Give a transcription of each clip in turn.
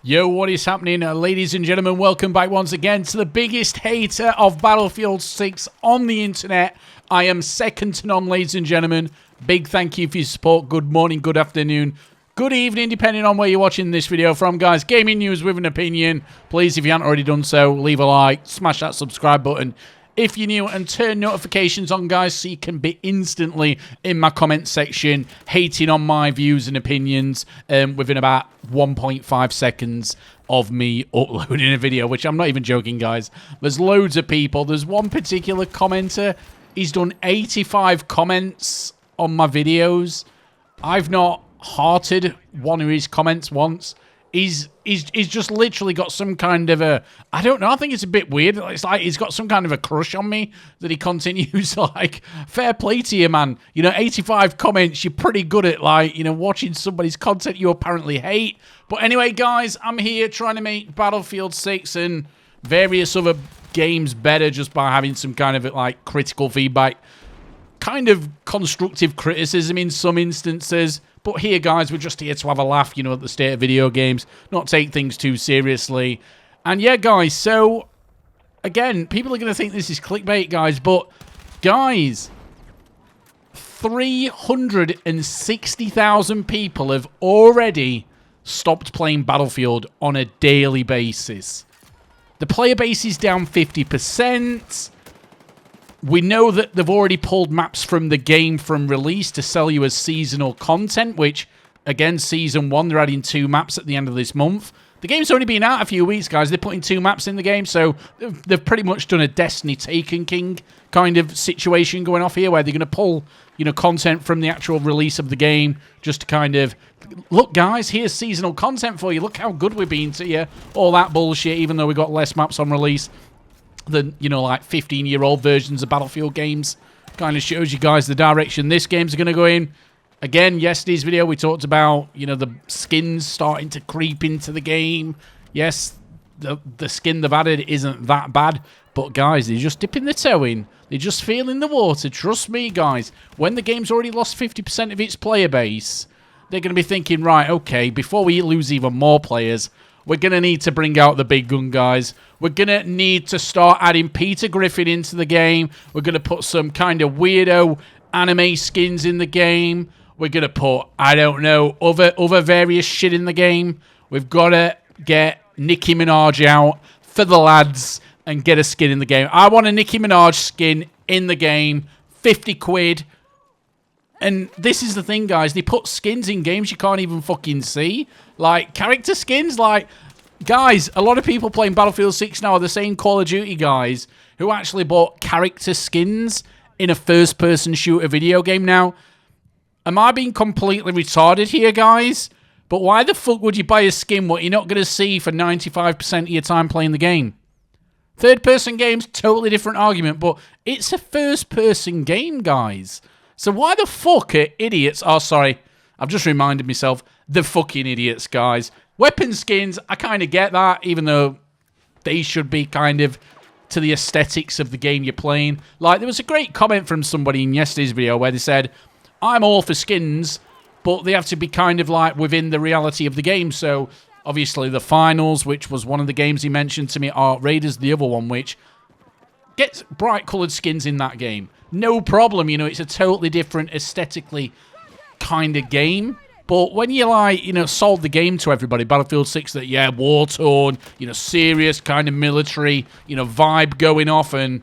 Yo, what is happening, ladies and gentlemen? Welcome back once again to the biggest hater of Battlefield 6 on the internet. I am second to none, ladies and gentlemen. Big thank you for your support. Good morning, good afternoon, good evening, depending on where you're watching this video from, guys. Gaming news with an opinion. Please, if you haven't already done so, leave a like, smash that subscribe button if you're new, and turn notifications on, guys, so you can be instantly in my comment section hating on my views and opinions within about 1.5 seconds of me uploading a video, which I'm not even joking, guys. There's loads of people. There's one particular commenter. He's done 85 comments on my videos. I've not hearted one of his comments once. He's just literally got some kind of a, I don't know, I think it's a bit weird. It's like he's got some kind of a crush on me that he continues, like, fair play to you, man. You know, 85 comments, you're pretty good at, like, you know, watching somebody's content you apparently hate. But anyway, guys, I'm here trying to make Battlefield 6 and various other games better just by having some kind of, like, critical feedback. Kind of constructive criticism in some instances. But here, guys, we're just here to have a laugh, you know, at the state of video games. Not take things too seriously. And yeah, guys, so, again, people are going to think this is clickbait, guys. But, guys, 360,000 people have already stopped playing Battlefield on a daily basis. The player base is down 50%. We know that they've already pulled maps from the game from release to sell you as seasonal content, which, again, Season 1, they're adding 2 maps at the end of this month. The game's only been out a few weeks, guys. They're putting 2 maps in the game, so they've pretty much done a Destiny Taken King kind of situation going off here, where they're going to pull, you know, content from the actual release of the game just to kind of, look, guys, here's seasonal content for you. Look how good we've been to you. All that bullshit, even though we got less maps on release than, you know, like 15-year-old versions of Battlefield games. Kind of shows you guys the direction this game's going to go in. Again, yesterday's video, we talked about, you know, the skins starting to creep into the game. Yes, the skin they've added isn't that bad, but, guys, they're just dipping their toe in. They're just feeling the water. Trust me, guys. When the game's already lost 50% of its player base, they're going to be thinking, right, okay, before we lose even more players, we're going to need to bring out the big gun, guys. We're going to need to start adding Peter Griffin into the game. We're going to put some kind of weirdo anime skins in the game. We're going to put, I don't know, other various shit in the game. We've got to get Nicki Minaj out for the lads and get a skin in the game. I want a Nicki Minaj skin in the game, 50 quid. And this is the thing, guys. They put skins in games you can't even fucking see. Like, character skins. Like, guys, a lot of people playing Battlefield 6 now are the same Call of Duty guys who actually bought character skins in a first-person shooter video game. Now, am I being completely retarded here, guys? But why the fuck would you buy a skin what you're not going to see for 95% of your time playing the game? Third-person games, totally different argument, but it's a first-person game, guys. So why the fuck are idiots... Oh, sorry. I've just reminded myself. The fucking idiots, guys. Weapon skins, I kind of get that, even though they should be kind of to the aesthetics of the game you're playing. Like, there was a great comment from somebody in yesterday's video where they said, I'm all for skins, but they have to be kind of like within the reality of the game. So, obviously, the finals, which was one of the games he mentioned to me, are Raiders, the other one, which gets bright coloured skins in that game. No problem, you know, it's a totally different aesthetically kind of game. But when you, like, you know, sold the game to everybody, Battlefield 6, that, yeah, war-torn, you know, serious kind of military, you know, vibe going off, and,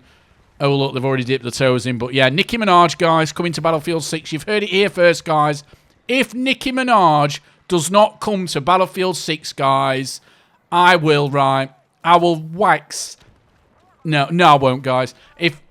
oh, look, they've already dipped their toes in. But, yeah, Nicki Minaj, guys, coming to Battlefield 6. You've heard it here first, guys. If Nicki Minaj does not come to Battlefield 6, guys, I will, right, I will wax... No, I won't, guys.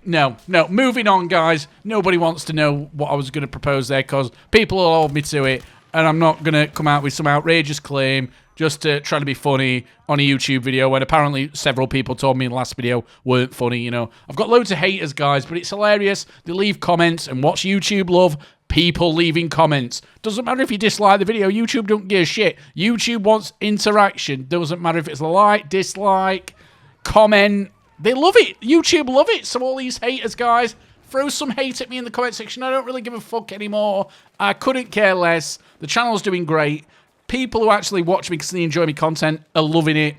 No. Moving on, guys. Nobody wants to know what I was going to propose there, because people will hold me to it, and I'm not going to come out with some outrageous claim just to try to be funny on a YouTube video when apparently several people told me in the last video weren't funny, you know. I've got loads of haters, guys, but it's hilarious. They leave comments, and what's YouTube love? People leaving comments. Doesn't matter if you dislike the video. YouTube don't give a shit. YouTube wants interaction. Doesn't matter if it's a like, dislike, comment. They love it. YouTube love it. So all these haters, guys, throw some hate at me in the comment section. I don't really give a fuck anymore. I couldn't care less. The channel's doing great. people who actually watch me because they enjoy my content are loving it.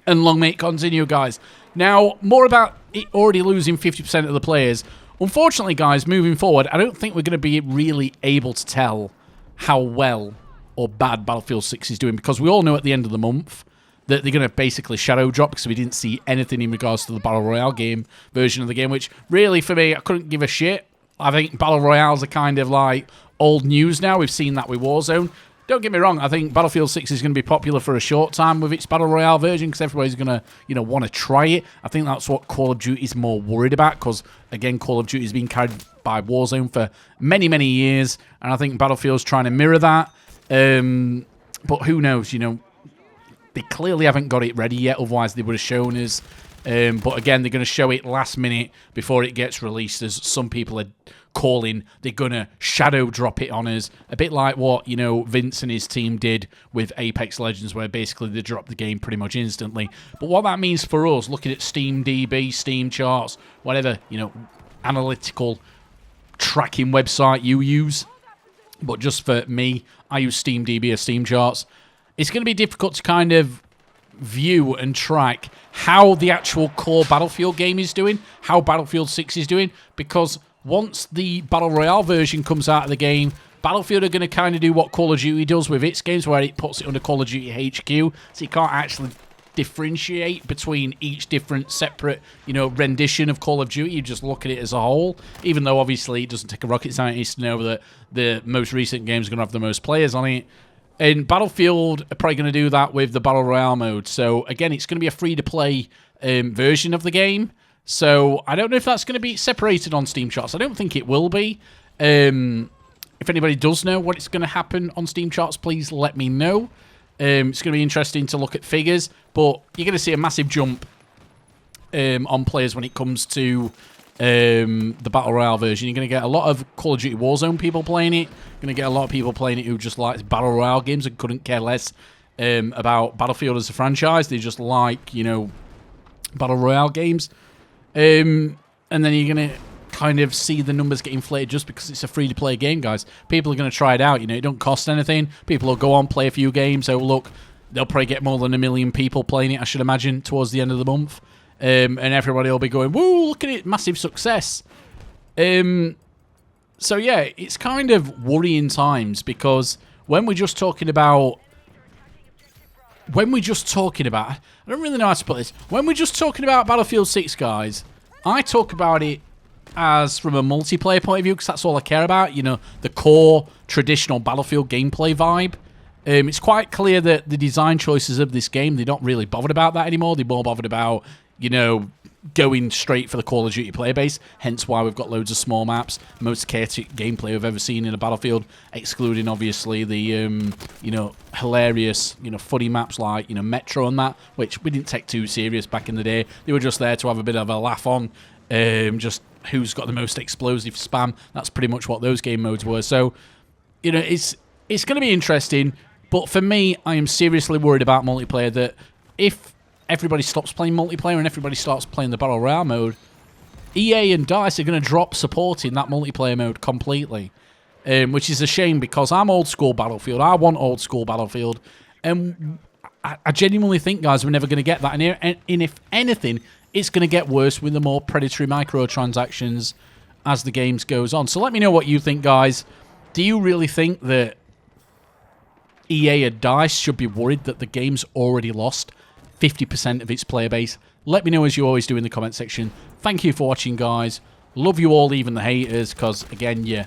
And long may it continue, guys. Now, more about it already losing 50% of the players. Unfortunately, guys, moving forward, I don't think we're going to be really able to tell how well or bad Battlefield 6 is doing, because we all know at the end of the month that they're going to basically shadow drop, because we didn't see anything in regards to the Battle Royale game version of the game, which really, for me, I couldn't give a shit. I think Battle Royales are kind of like old news now. We've seen that with Warzone. Don't get me wrong, I think Battlefield 6 is going to be popular for a short time with its Battle Royale version, because everybody's going to, want to try it. I think that's what Call of Duty is more worried about, because, again, Call of Duty has been carried by Warzone for many, many years, and I think Battlefield's trying to mirror that. But who knows, they clearly haven't got it ready yet, otherwise they would have shown us. But again, they're going to show it last minute before it gets released, as some people are calling they're going to shadow drop it on us. A bit like what, Vince and his team did with Apex Legends, where basically they dropped the game pretty much instantly. But what that means for us, looking at Steam DB, Steam charts, whatever, analytical tracking website you use, but just for me, I use Steam DB or Steam charts. It's going to be difficult to kind of view and track how the actual core Battlefield game is doing, how Battlefield 6 is doing, because once the Battle Royale version comes out of the game, Battlefield are going to kind of do what Call of Duty does with its games, where it puts it under Call of Duty HQ, so you can't actually differentiate between each different separate, rendition of Call of Duty. You just look at it as a whole, even though obviously it doesn't take a rocket scientist to know that the most recent game is going to have the most players on it. And Battlefield are probably going to do that with the Battle Royale mode. So, again, it's going to be a free-to-play version of the game. So, I don't know if that's going to be separated on Steam charts. I don't think it will be. If anybody does know what it's going to happen on Steam charts, please let me know. It's going to be interesting to look at figures. But you're going to see a massive jump on players when it comes to the Battle Royale version. You're going to get a lot of Call of Duty Warzone people playing it. You're going to get a lot of people playing it who just like Battle Royale games and couldn't care less about Battlefield as a franchise. They just like, Battle Royale games. And then you're going to kind of see the numbers get inflated just because it's a free-to-play game, guys. People are going to try it out. It don't cost anything. People will go on, play a few games. So, look, they'll probably get more than 1 million people playing it, I should imagine, towards the end of the month. And everybody will be going, woo, look at it, massive success. So, yeah, it's kind of worrying times, because when we're just talking about... I don't really know how to put this. When we're just talking about Battlefield 6, guys, I talk about it as from a multiplayer point of view, because that's all I care about. The core, traditional Battlefield gameplay vibe. It's quite clear that the design choices of this game, they're not really bothered about that anymore. They're more bothered about, going straight for the Call of Duty player base, hence why we've got loads of small maps, most chaotic gameplay we've ever seen in a Battlefield, excluding obviously the hilarious funny maps like Metro and that, which we didn't take too serious back in the day. They were just there to have a bit of a laugh on, just who's got the most explosive spam. That's pretty much what those game modes were. So it's going to be interesting, but for me, I am seriously worried about multiplayer, that if everybody stops playing multiplayer and everybody starts playing the Battle Royale mode, EA and DICE are going to drop supporting that multiplayer mode completely, which is a shame, because I'm old school Battlefield. I want old school Battlefield, and I genuinely think, guys, we're never going to get that. And if anything, it's going to get worse with the more predatory microtransactions as the games goes on. So let me know what you think, guys. Do you really think that EA and DICE should be worried that the game's already lost 50% of its player base? Let me know, as you always do, in the comment section. Thank you for watching, guys. Love you all, even the haters, because, again, you're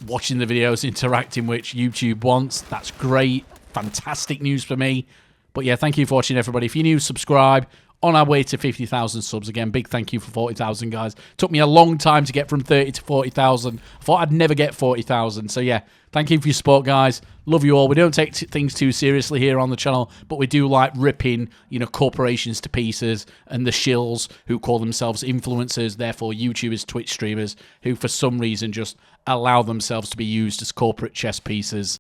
watching the videos, interacting, which YouTube wants. That's great. Fantastic news for me. But, yeah, thank you for watching, everybody. If you're new, subscribe. On our way to 50,000 subs. Again, big thank you for 40,000, guys. Took me a long time to get from 30 to 40,000. I thought I'd never get 40,000. So, yeah, thank you for your support, guys. Love you all. We don't take things too seriously here on the channel, but we do like ripping, corporations to pieces, and the shills who call themselves influencers, therefore YouTubers, Twitch streamers, who for some reason just allow themselves to be used as corporate chess pieces.